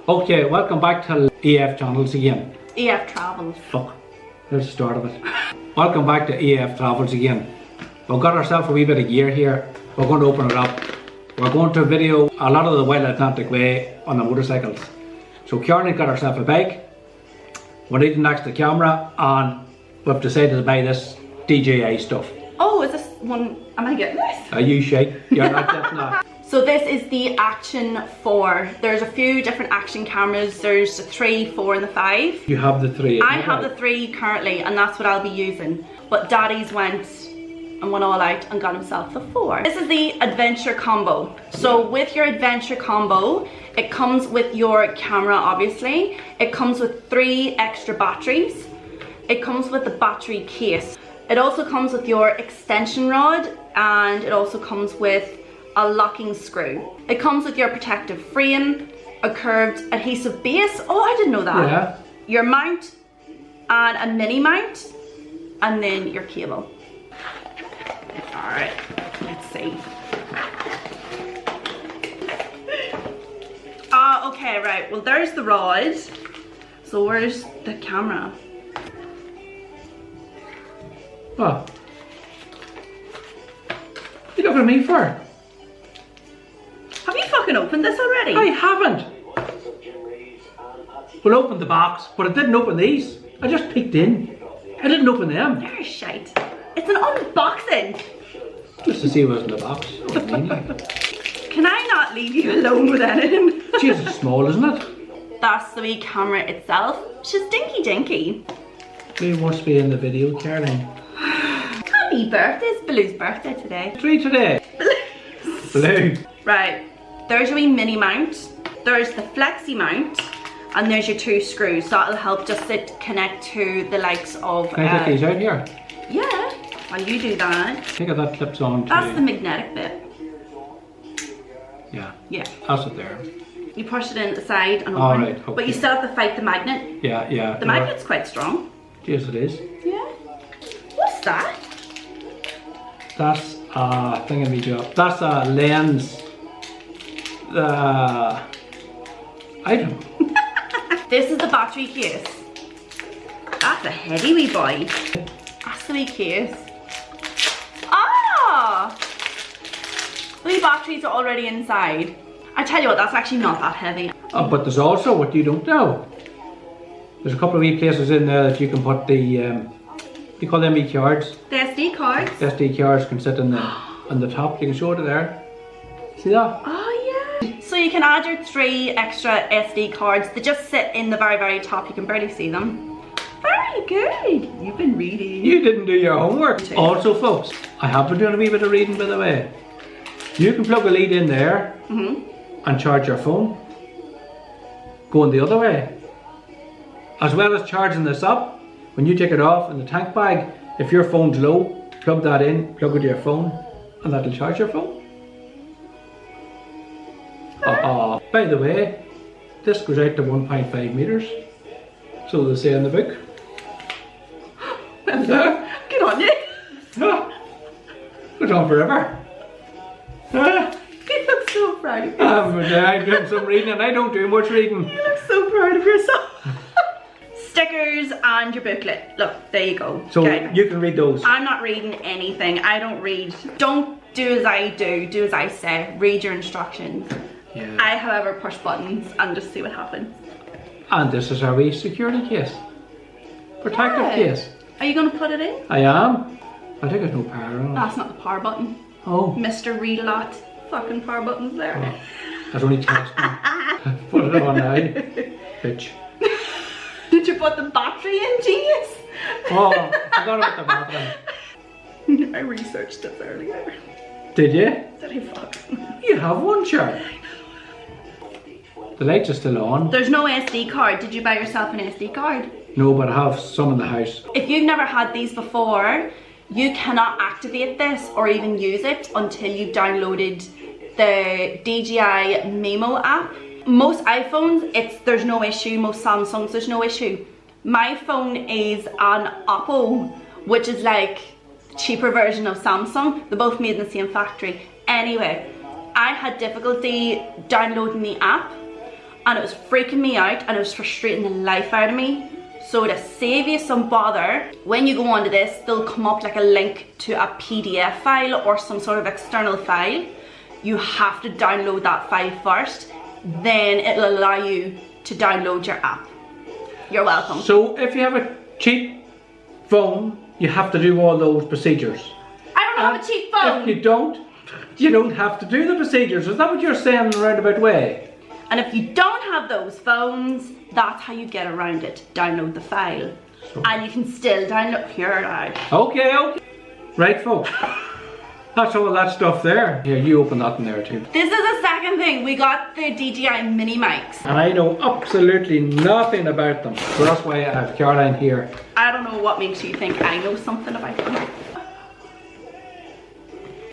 Okay, welcome back to EF Channels again. EF Travels. Fuck, there's the start of it. Welcome back to EF Travels again. We've got ourselves a wee bit of gear here. We're going to open it up. We're going to video a lot of the Wild Atlantic Way on the motorcycles. So Kieran got herself a bike. We need an extra camera and we've decided to buy this DJI stuff. Oh, is this one? Am I getting this? Are you shite? You're not getting that. So this is the Action 4. There's a few different Action cameras. There's the 3, 4 and the 5. You have the 3. I have the 3 currently and that's what I'll be using. But Daddy's went all out and got himself the 4. This is the Adventure Combo. So with your Adventure Combo, it comes with your camera obviously. It comes with 3 extra batteries. It comes with the battery case. It also comes with your extension rod and it also comes with a locking screw. It comes with your protective frame, a curved adhesive base. Oh, I didn't know that. Yeah. Your mount and a mini mount and then your cable. Alright, let's see. Okay, right. Well, there's the rod. So where's the camera? What? You looking at me for? Have you fucking opened this already? I haven't. We'll open the box, but it didn't open these. I just peeked in. I didn't open them. You're shite. It's an unboxing. Just to see what's in the box. Can I not leave you alone with anything? Jeez, it's small, isn't it? That's the wee camera itself. She's dinky dinky. Who wants to be in the video, Caroline? Happy birthday. It's Blue's birthday today. 3 today. Blue. Right. There's your wee mini mount. There's the flexi mount. And there's your 2 screws. So that'll help just to connect to the likes of... Can I take these out here? Yeah. While you do that. Think of that clips on too. That's the magnetic bit. Yeah. Yeah. That's it there. You push it in the side and open. All right, okay. But you still have to fight the magnet. Yeah, yeah. The magnet's quite strong. Yes, it is. Yeah. What's that? That's a thingamajig. That's a lens. I don't know. This is the battery case. That's a heavy wee boy. That's the wee case. Ah! The wee batteries are already inside. I tell you what, that's actually not that heavy. But there's also what you don't know. There's a couple of wee places in there that you can put the, you call them wee cards. The SD cards? The SD cards can sit on the top. You can show it there. See that? Oh yeah. So you can add your 3 extra SD cards. They just sit in the very, very top. You can barely see them. Very good. You've been reading. You didn't do your homework. Also, folks, I have been doing a wee bit of reading, by the way. You can plug a lead in there and charge your phone. Going the other way. As well as charging this up, when you take it off in the tank bag, if your phone's low, plug that in, plug it to your phone, and that'll charge your phone. By the way, this goes out to 1.5 meters. So they say in the book. Good on you. Goes on forever. You look so proud of yourself. I'm doing some reading and I don't do much reading. You look so proud of yourself. Stickers and your booklet. Look, there you go. So you can read those. I'm not reading anything. I don't read. Don't do as I do. Do as I say. Read your instructions. Yeah. I, however, push buttons and just see what happens. And this is our wee security case. Protective case. Are you going to put it in? I am. I think there's no power on it. That's not the power button. Oh. Mr. Read a lot. Fucking power buttons there. Oh. That's only testing. Put it on now. Bitch. Did you put the battery in, genius? Oh, I forgot about the battery. I researched this earlier. Did you? Did I fuck? You have one, sure. The lights are still on. There's no SD card. Did you buy yourself an SD card? No, but I have some in the house. If you've never had these before, you cannot activate this or even use it until you've downloaded the DJI Mimo app. Most iPhones, there's no issue. Most Samsungs, there's no issue. My phone is an Oppo, which is like a cheaper version of Samsung. They're both made in the same factory. Anyway, I had difficulty downloading the app and it was freaking me out and it was frustrating the life out of me. So to save you some bother, when you go onto this, they'll come up like a link to a PDF file or some sort of external file. You have to download that file first, then it'll allow you to download your app. You're welcome. So if you have a cheap phone, you have to do all those procedures. I don't have a cheap phone. If you don't have to do the procedures. Is that what you're saying in a roundabout way? And if you don't have those phones, that's how you get around it. Download the file. So. And you can still download here now. Okay. Right, folks. That's all that stuff there. Here, you open that in there too. This is the second thing. We got the DJI Mini Mics. And I know absolutely nothing about them. So that's why I have Caroline here. I don't know what makes you think I know something about them.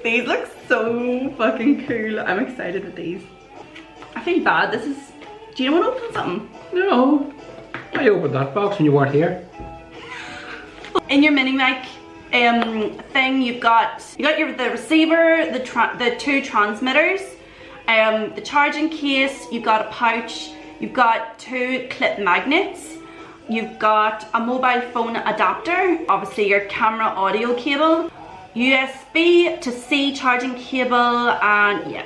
These look so fucking cool. I'm excited with these. I feel bad. This is... Do you want to open something? No. I opened that box when you weren't here. In your Mini Mic thing, you've got the receiver, the two transmitters, the charging case, you've got a pouch, you've got two clip magnets, you've got a mobile phone adapter, obviously your camera audio cable, USB to C charging cable, and yeah.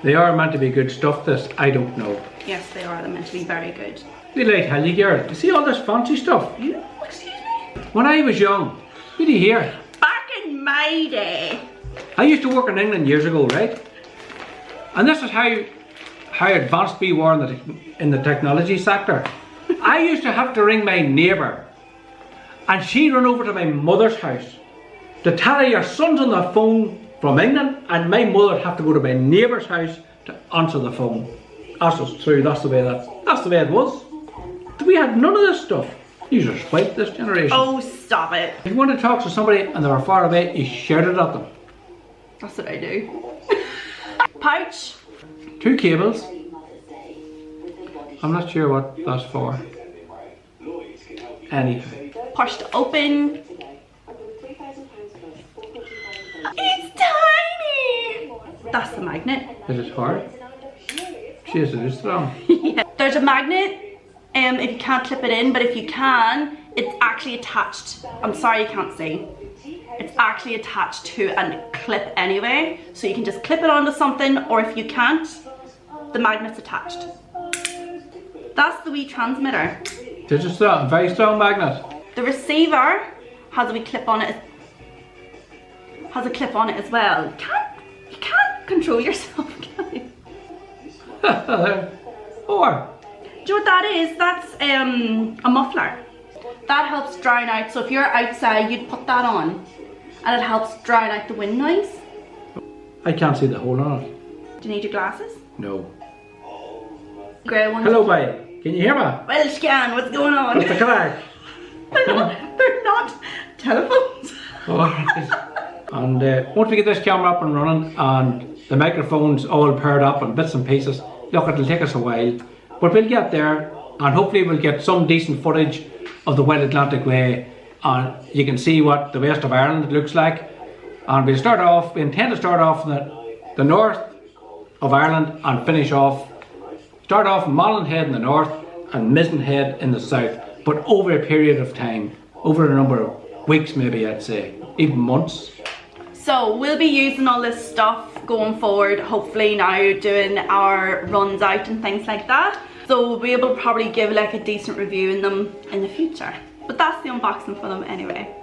They are meant to be good stuff, this. I don't know. Yes, they are. They're meant to be very good. Be like hell, you girl. You see all this fancy stuff? Excuse me? When I was young, did you hear? Back in my day. I used to work in England years ago, right? And this is how advanced we were in the technology sector. I used to have to ring my neighbour, and she'd run over to my mother's house to tell her your son's on the phone from England, and my mother would have to go to my neighbour's house to answer the phone. That's just true. That's the way it was. We had none of this stuff. You just fight this generation. Oh, stop it. If you want to talk to somebody and they're far away, you shout it at them. That's what I do. Pouch. Two cables. I'm not sure what that's for. Anything. Push to open. It's tiny. That's the magnet. Is it hard? Jeez, it is strong. Yeah. There's a magnet. If you can't clip it in, but if you can, it's actually attached. I'm sorry you can't see. It's actually attached to a clip anyway, so you can just clip it onto something, or if you can't, the magnet's attached. That's the wee transmitter. It's a strong, very strong magnet. The receiver has a wee clip on it. Has a clip on it as well. You can't control yourself, can you? Or. Do you know what that is? That's a muffler. That helps drown out. So if you're outside, you'd put that on, and it helps drown out the wind noise. I can't see the hole on it. Do you need your glasses? No. Grey ones. Hello, bye. Can you hear me? Well, Scan, what's going on? What's the crack? They're not telephones. Alright. And once we get this camera up and running and the microphone's all paired up and bits and pieces, look, it'll take us a while. But we'll get there, and hopefully we'll get some decent footage of the Wild Atlantic Way, and you can see what the rest of Ireland looks like. And we intend to start off in the north of Ireland and start off in Mallinhead in the north and Mizenhead in the south, but over a period of time, over a number of weeks maybe, I'd say, even months. So we'll be using all this stuff going forward, hopefully now doing our runs out and things like that. So we'll be able to probably give like a decent review in them in the future. But that's the unboxing for them anyway.